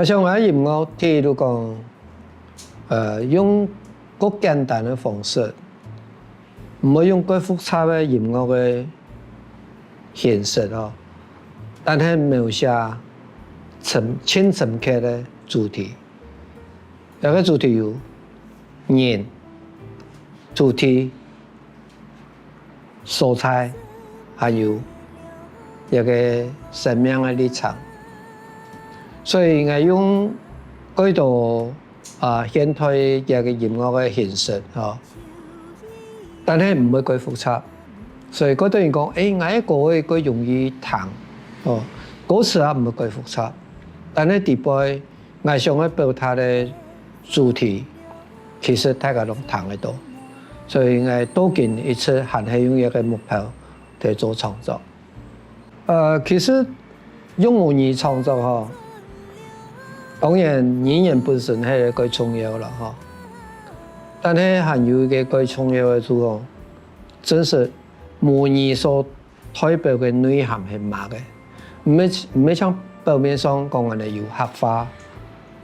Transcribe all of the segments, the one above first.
我想我音乐譬如讲，用更简单的方式，唔好用更复杂的音乐的形式哦，但係描寫深刻的主題。那個主題有人、主題、素材，還有一個生命的立場。所以我用幾多現代一個音樂的形式哦，但係唔會幾複雜。所以嗰啲人講，我一個會幾容易彈哦，嗰時啊唔會幾複雜，但係底背我想要表達的主題，其實大家都彈得到。所以我多見一次還係用一個目標嚟做創作。其實用母語創作哦。當然，語言本身係最重要啦，嚇。但係還有一個最重要嘅就講，真是母語所代表嘅內涵係乜嘅？唔係像表面上講嘅有客化、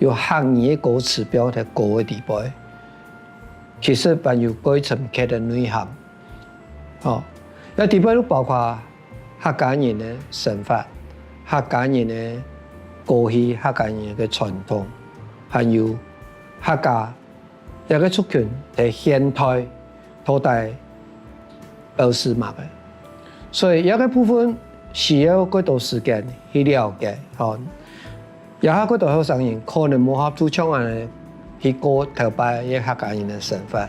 有客語嘅歌詞表達高嘅地步，其實還有最深刻嘅內涵。哦，有地步都包括客家人嘅生活、客家人嘅過去客家人嘅傳統，還有客家一個族群喺現代土地表示乜嘅，所以一個部分需要幾多時間去了解。哦，有下幾多後生人可能冇合主唱嘅去過頭擺一客家人嘅生活，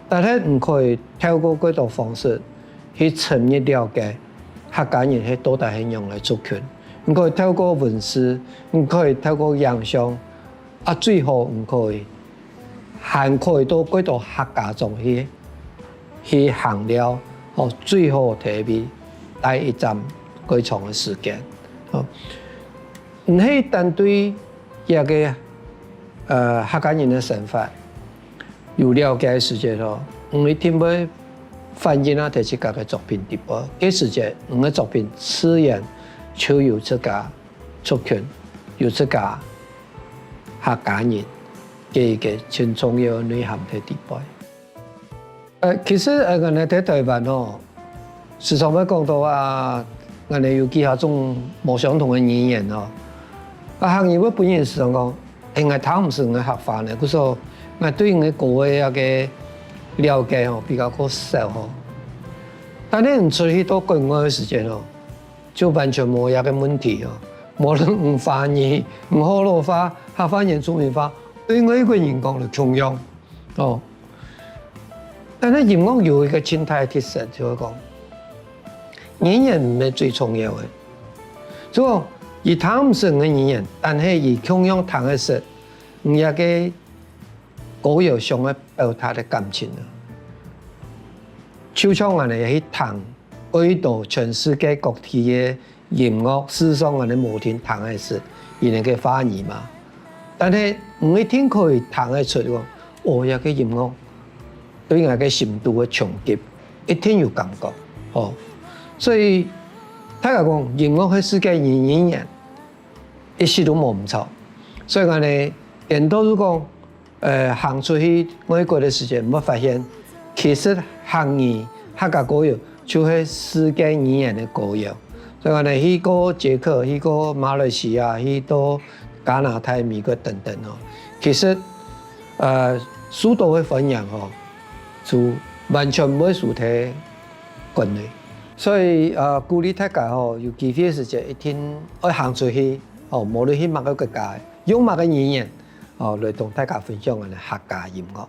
但係唔可以透過幾多方式去深入了解客家人係到底係樣嘅族群。唔可以透過文字，唔可以透過影像，最好唔可以涵蓋到幾多客家中去行了，最好特別待一站幾長嘅時間。唔係單對一個客家人嘅生活有了解嘅時間咯，唔一定會反映啊第自家嘅作品啲噃，嘅時間唔嘅作品自然就有這個族群，有這個客家人嘅一個很重要的內涵喺地步。其實我哋喺台灣哦，時常會講到我哋有幾下種冇相同嘅語言哦。客人我本人時常講，我睇唔上嘅客話呢，佢說我對我個嘅一個了解哦比較過少哦。但係唔出去到國外嘅時間哦。就完全冇一個問題哦，無論唔翻譯、唔河洛話、客家原住民話，對我一個人講就同樣哦。但係音樂有一個靜態特色，就係講語言唔係最重要嘅，所以而談唔上嘅語言，但係而同樣談嘅時，唔一個高有上嘅表達嘅感情啊。就像我哋去談。幾多全世界各地嘅音樂，事實上我哋冇聽彈嘅時，而能夠翻譯嘛。但係唔一定可以彈得出喎。一個音樂對我嘅深度嘅衝擊，一定有感覺。哦，所以大家講音樂係世界語言，一時都冇唔錯。所以我哋更多如講行出去外國嘅時間，我發現其實客語客家歌謠。就係世界語言嘅歌謠，所以我哋去過捷克、去過馬來西亞、去到加拿大、美國等等哦。其實許多嘅分享哦，就完全唔會輸喺國內。所以鼓勵大家哦，有機會嘅時間一定要行出去哦，無論去乜個國家，用乜個語言哦，來同大家分享我哋客家音樂。